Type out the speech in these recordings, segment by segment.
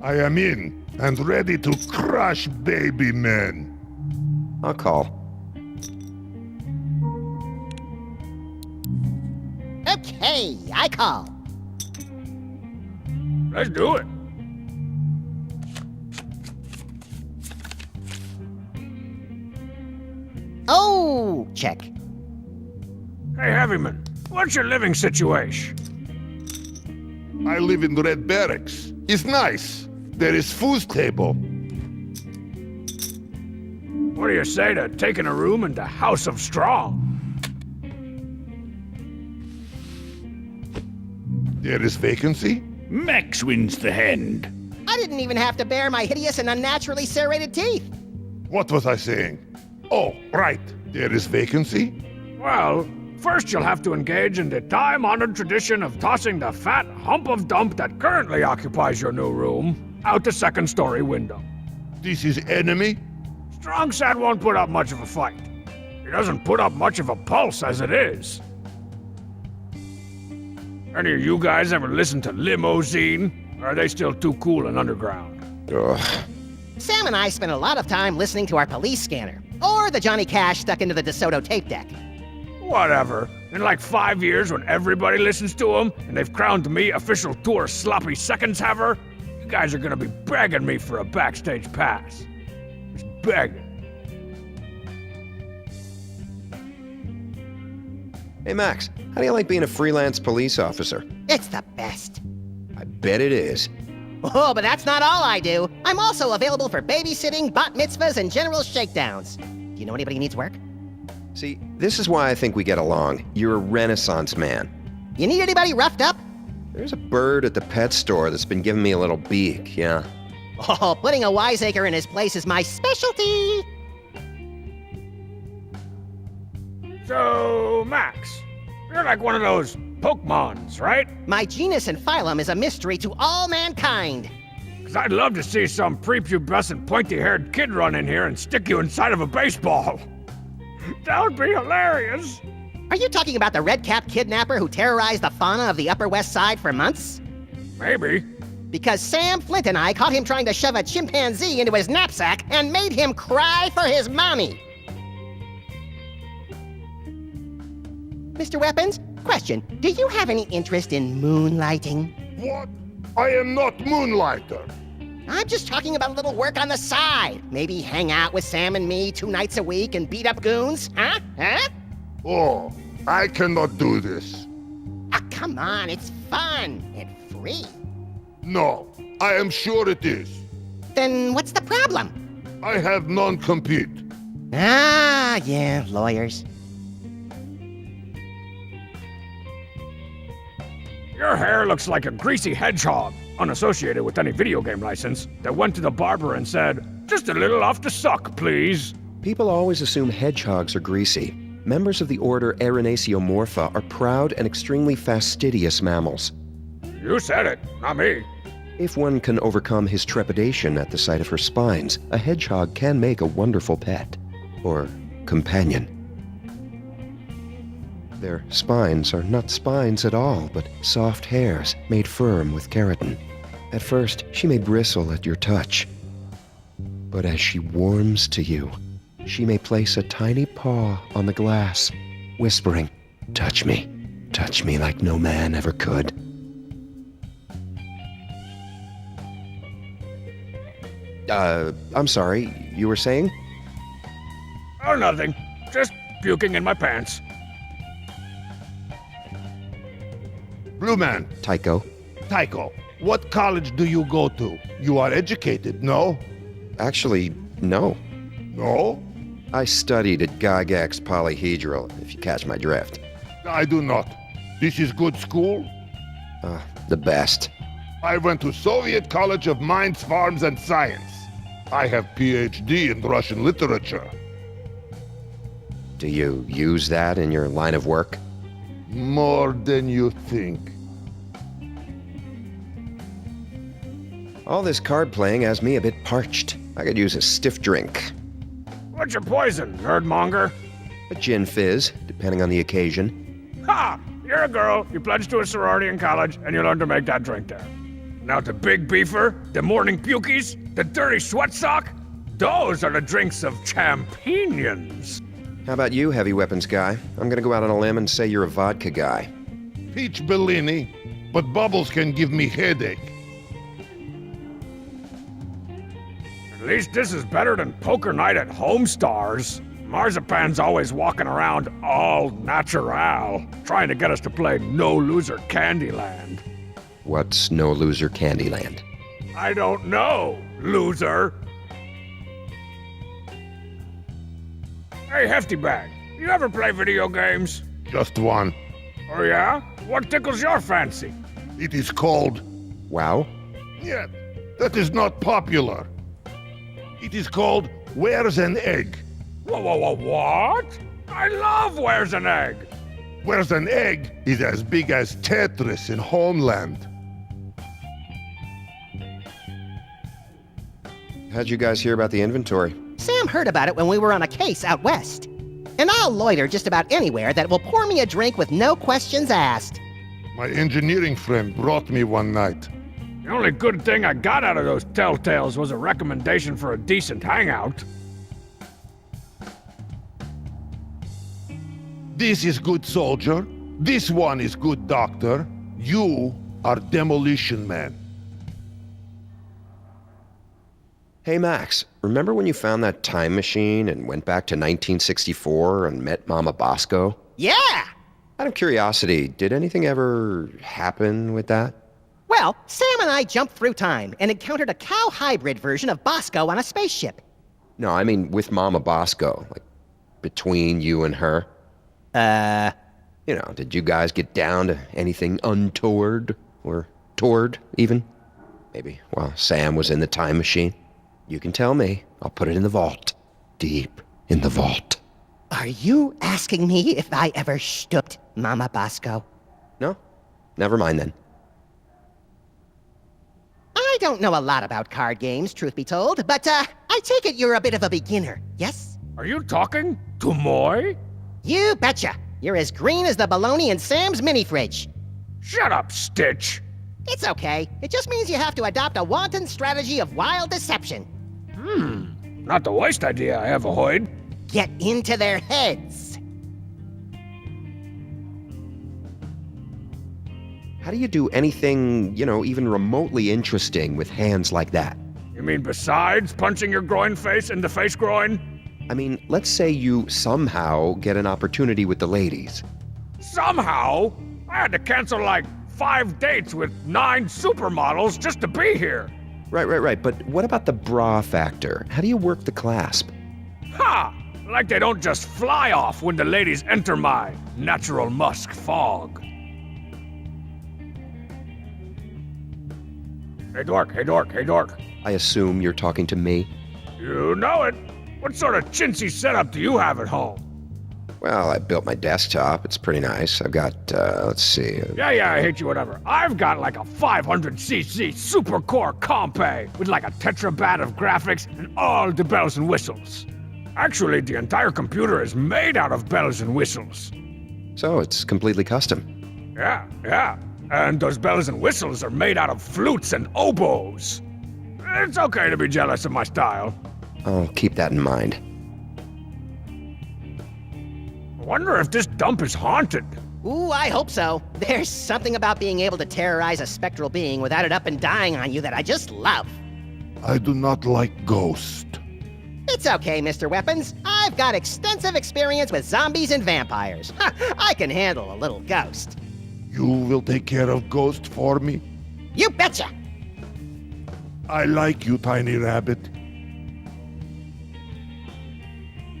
I am in and ready to crush baby men. I'll call. Okay, I call. Let's do it. Oh, check. Hey, Heavyman, what's your living situation? I live in the Red Barracks. It's nice. There is food table. What do you say to taking a room in the House of Strong? There is vacancy. Max wins the hand. I didn't even have to bare my hideous and unnaturally serrated teeth. What was I saying? Oh, right. There is vacancy. Well, first you'll have to engage in the time-honored tradition of tossing the fat hump of dump that currently occupies your new room out the second-story window. This is enemy. Strong Sad won't put up much of a fight. He doesn't put up much of a pulse as it is. Any of you guys ever listen to Limousine? Or are they still too cool and underground? Ugh. Sam and I spent a lot of time listening to our police scanner, or the Johnny Cash stuck into the DeSoto tape deck. Whatever. In like 5 years when everybody listens to him, and they've crowned me official tour sloppy seconds haver, you guys are gonna be begging me for a backstage pass. Just begging. Hey, Max, how do you like being a freelance police officer? It's the best. I bet it is. Oh, but that's not all I do. I'm also available for babysitting, bat mitzvahs, and general shakedowns. Do you know anybody who needs work? See, this is why I think we get along. You're a renaissance man. You need anybody roughed up? There's a bird at the pet store that's been giving me a little beak, yeah. Oh, putting a wiseacre in his place is my specialty. So, Max, you're like one of those Pokemons, right? My genus and phylum is a mystery to all mankind. Because I'd love to see some prepubescent pointy-haired kid run in here and stick you inside of a baseball. That would be hilarious. Are you talking about the red-capped kidnapper who terrorized the fauna of the Upper West Side for months? Maybe. Because Sam Flint and I caught him trying to shove a chimpanzee into his knapsack and made him cry for his mommy. Mr. Weapons, question. Do you have any interest in moonlighting? What? I am not moonlighter. I'm just talking about a little work on the side. Maybe hang out with Sam and me 2 nights a week and beat up goons, huh? Huh? Oh, I cannot do this. Ah, come on, it's fun and free. No, I am sure it is. Then what's the problem? I have non-compete. Ah, yeah, lawyers. Your hair looks like a greasy hedgehog, unassociated with any video game license, that went to the barber and said, "Just a little off the suck, please." People always assume hedgehogs are greasy. Members of the order Erinacea are proud and extremely fastidious mammals. You said it, not me. If one can overcome his trepidation at the sight of her spines, a hedgehog can make a wonderful pet. Or companion. Their spines are not spines at all, but soft hairs made firm with keratin. At first, she may bristle at your touch. But as she warms to you, she may place a tiny paw on the glass, whispering, touch me like no man ever could." I'm sorry, you were saying? Oh, nothing. Just puking in my pants. Blue man, Tycho? Tycho, what college do you go to? You are educated, no? Actually, no. No? I studied at Gygax Polyhedral, if you catch my drift. I do not. This is good school? The best. I went to Soviet College of Mines, Farms, and Science. I have PhD in Russian literature. Do you use that in your line of work? More than you think. All this card playing has me a bit parched. I could use a stiff drink. What's your poison, nerdmonger? A gin fizz, depending on the occasion. Ha! You're a girl, you pledge to a sorority in college, and you learn to make that drink there. Now the big beefer, the morning pukies, the dirty sweat sock, those are the drinks of champions. How about you, heavy weapons guy? I'm gonna go out on a limb and say you're a vodka guy. Peach Bellini, but bubbles can give me headache. At least this is better than poker night at Home Stars. Marzipan's always walking around all natural, trying to get us to play No Loser Candyland. What's No Loser Candyland? I don't know, loser. Hey, Hefty Bag, you ever play video games? Just one. Oh yeah? What tickles your fancy? It is called... Wow? Yet, that is not popular. It is called Where's an Egg? Whoa, what? I love Where's an Egg? Where's an Egg is as big as Tetris in Homeland. How'd you guys hear about the inventory? Sam heard about it when we were on a case out west. And I'll loiter just about anywhere that will pour me a drink with no questions asked. My engineering friend brought me one night. The only good thing I got out of those telltales was a recommendation for a decent hangout. This is good soldier. This one is good doctor. You are demolition man. Hey Max, remember when you found that time machine and went back to 1964 and met Mama Bosco? Yeah! Out of curiosity, did anything ever happen with that? Well, Sam and I jumped through time and encountered a cow hybrid version of Bosco on a spaceship. No, I mean with Mama Bosco, like between you and her. You know, did you guys get down to anything untoward? Or toward, even? Maybe while Sam was in the time machine? You can tell me. I'll put it in the vault. Deep in the vault. Are you asking me if I ever stooped Mama Bosco? No? Never mind then. I don't know a lot about card games, truth be told, but, I take it you're a bit of a beginner, yes? Are you talking to Moy? You betcha. You're as green as the bologna in Sam's mini-fridge. Shut up, Stitch. It's okay. It just means you have to adopt a wanton strategy of wild deception. Not the worst idea I ever heard. Get into their heads. How do you do anything, you know, even remotely interesting with hands like that? You mean besides punching your groin face in the face groin? I mean, let's say you somehow get an opportunity with the ladies. Somehow, I had to cancel like 5 dates with 9 supermodels just to be here. Right. But what about the bra factor? How do you work the clasp? Ha! Like they don't just fly off when the ladies enter my natural musk fog. Hey dork. I assume you're talking to me? You know it. What sort of chintzy setup do you have at home? Well, I built my desktop. It's pretty nice. I've got, let's see. Yeah, I hate you, whatever. I've got like a 500cc super core compay with like a tetrabat of graphics and all the bells and whistles. Actually, the entire computer is made out of bells and whistles. So it's completely custom. Yeah. And those bells and whistles are made out of flutes and oboes. It's okay to be jealous of my style. I'll keep that in mind. I wonder if this dump is haunted. Ooh, I hope so. There's something about being able to terrorize a spectral being without it up and dying on you that I just love. I do not like ghosts. It's okay, Mr. Weapons. I've got extensive experience with zombies and vampires. I can handle a little ghost. You will take care of ghosts for me? You betcha! I like you, tiny rabbit.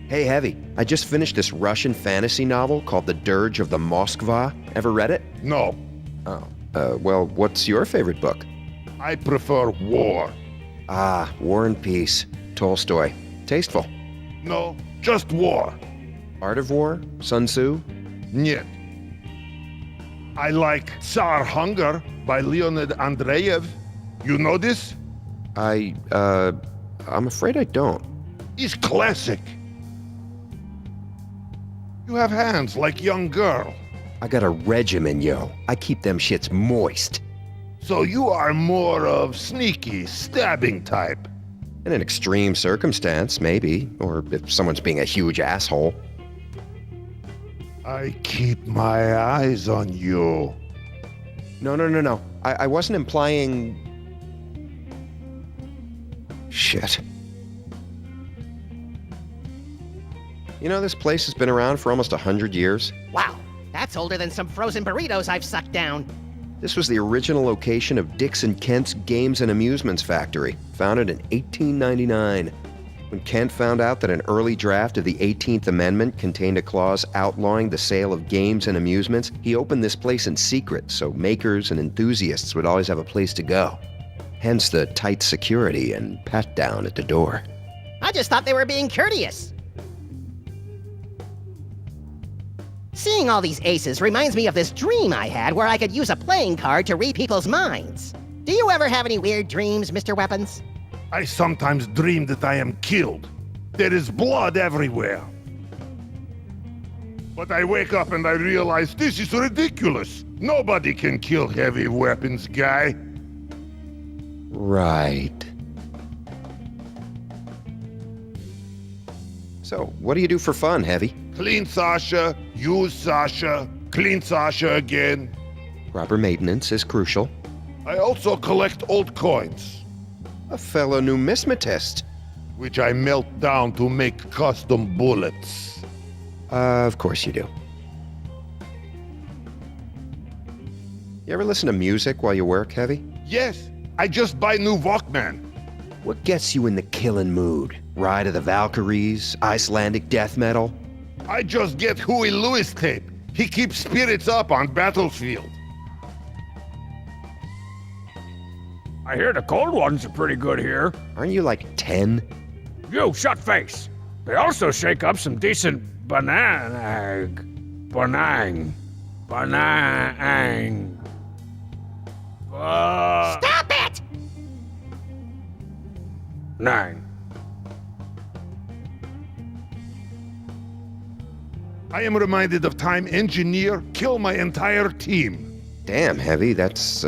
Hey, Heavy, I just finished this Russian fantasy novel called The Dirge of the Moskva. Ever read it? No, Oh. Well, what's your favorite book? I prefer war. Ah, War and Peace. Tolstoy. Tasteful. No, just war. Art of War? Sun Tzu? Niet. I like Tsar Hunger by Leonid Andreyev. You know this? I'm afraid I don't. It's classic. You have hands like young girl. I got a regimen, yo. I keep them shits moist. So you are more of sneaky, stabbing type. In an extreme circumstance, maybe. Or if someone's being a huge asshole. I keep my eyes on you. No. I wasn't implying... Shit. You know, this place has been around for almost 100 years. Wow, that's older than some frozen burritos I've sucked down. This was the original location of Dixon Kent's Games and Amusements Factory, founded in 1899. When Kent found out that an early draft of the 18th Amendment contained a clause outlawing the sale of games and amusements, he opened this place in secret so makers and enthusiasts would always have a place to go. Hence the tight security and pat-down at the door. I just thought they were being courteous. Seeing all these aces reminds me of this dream I had where I could use a playing card to read people's minds. Do you ever have any weird dreams, Mr. Weapons? I sometimes dream that I am killed. There is blood everywhere. But I wake up and I realize this is ridiculous. Nobody can kill heavy weapons, guy. Right. So, what do you do for fun, Heavy? Clean Sasha, use Sasha, clean Sasha again. Proper maintenance is crucial. I also collect old coins, A fellow numismatist. which I melt down to make custom bullets. Of course you do. You ever listen to music while you work, Heavy? Yes, I just buy new Walkman. What gets you in the killing mood? Ride of the Valkyries? Icelandic death metal? I just get Huey Lewis tape. He keeps spirits up on battlefield. I hear the cold ones are pretty good here. Aren't you like 10? You, shut face. They also shake up some decent banang. Stop it! Nang. I am reminded of time engineer kill my entire team. Damn, Heavy, that's,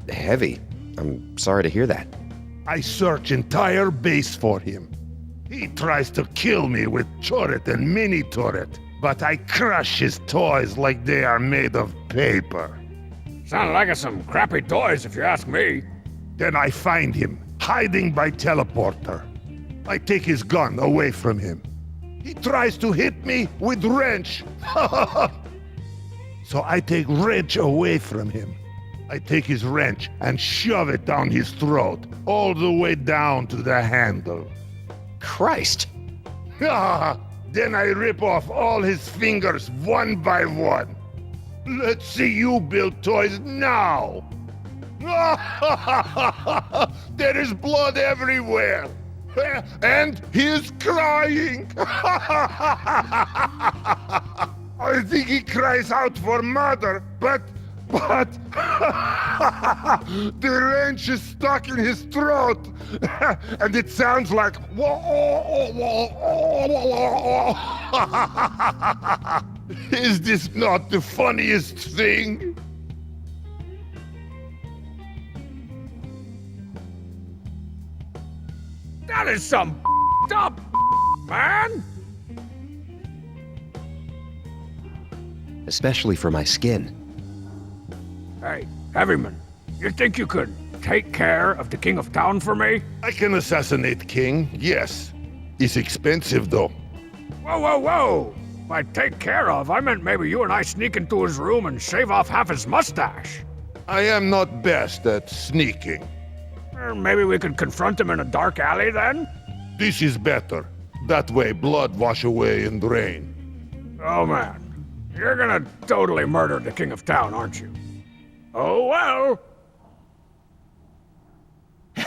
heavy. I'm sorry to hear that. I search entire base for him. He tries to kill me with turret and mini turret, but I crush his toys like they are made of paper. Sound like some crappy toys if you ask me. Then I find him, hiding by teleporter. I take his gun away from him. He tries to hit me with wrench. So I take wrench away from him. I take his wrench and shove it down his throat, all the way down to the handle. Christ! Then I rip off all his fingers one by one. Let's see you build toys now. There is blood everywhere. And he is crying. I think he cries out for mother, but the wrench is stuck in his throat, and it sounds like Is this not the funniest thing? That is some up, man. Especially for my skin. Hey, Heavyman, you think you could take care of the king of town for me? I can assassinate king, yes. It's expensive though. Whoa. By take care of, I meant maybe you and I sneak into his room and shave off half his mustache. I am not best at sneaking. Or maybe we could confront him in a dark alley then? This is better. That way blood wash away and drain. Oh man, you're gonna totally murder the king of town, aren't you? Oh well.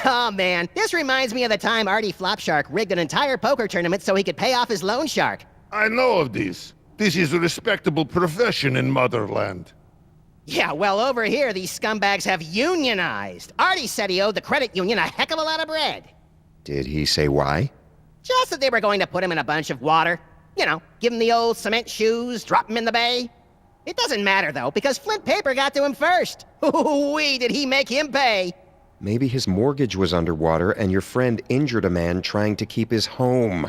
Oh man, this reminds me of the time Artie Flopshark rigged an entire poker tournament so he could pay off his loan shark. I know of this. This is a respectable profession in Motherland. Yeah, well, over here, these scumbags have unionized. Artie said he owed the credit union a heck of a lot of bread. Did he say why? Just that they were going to put him in a bunch of water. You know, give him the old cement shoes, drop him in the bay. It doesn't matter, though, because Flint Paper got to him first. Ooh-wee, did he make him pay. Maybe his mortgage was underwater and your friend injured a man trying to keep his home.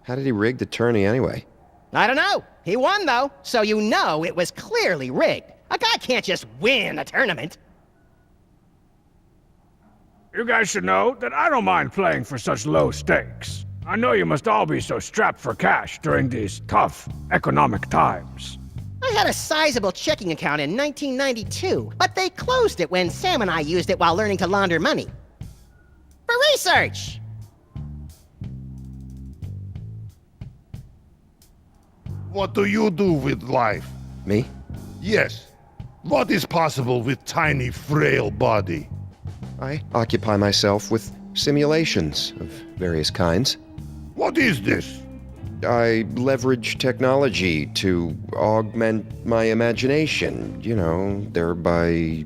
How did he rig the tourney anyway? I don't know. He won, though, so you know it was clearly rigged. A guy can't just win a tournament. You guys should know that I don't mind playing for such low stakes. I know you must all be so strapped for cash during these tough economic times. I had a sizable checking account in 1992, but they closed it when Sam and I used it while learning to launder money. For research! What do you do with life? Me? Yes. What is possible with tiny, frail body? I occupy myself with simulations of various kinds. What is this? I leverage technology to augment my imagination, thereby...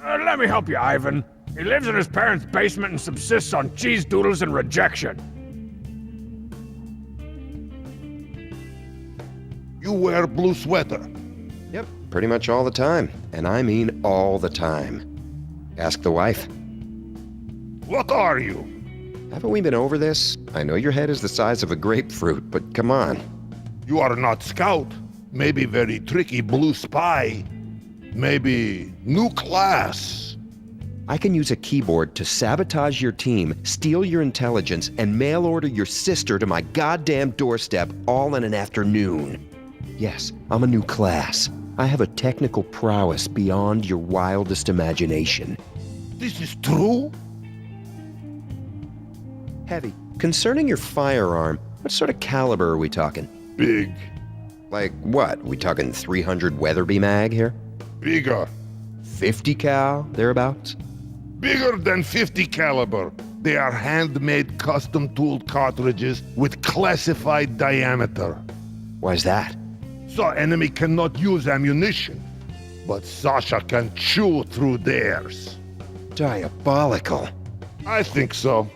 Let me help you, Ivan. He lives in his parents' basement and subsists on cheese doodles and rejection. You wear blue sweater. Yep, pretty much all the time. And I mean all the time. Ask the wife. What are you? Haven't we been over this? I know your head is the size of a grapefruit, but come on. You are not scout. Maybe very tricky blue spy. Maybe new class. I can use a keyboard to sabotage your team, steal your intelligence, and mail order your sister to my goddamn doorstep all in an afternoon. Yes, I'm a new class. I have a technical prowess beyond your wildest imagination. This is true? Heavy. Concerning your firearm, what sort of caliber are we talking? Big. Like what? We talking 300 Weatherby mag here? Bigger. 50 cal, thereabouts? Bigger than 50 caliber. They are handmade custom-tooled cartridges with classified diameter. Why's that? So enemy cannot use ammunition. But Sasha can chew through theirs. Diabolical. I think so.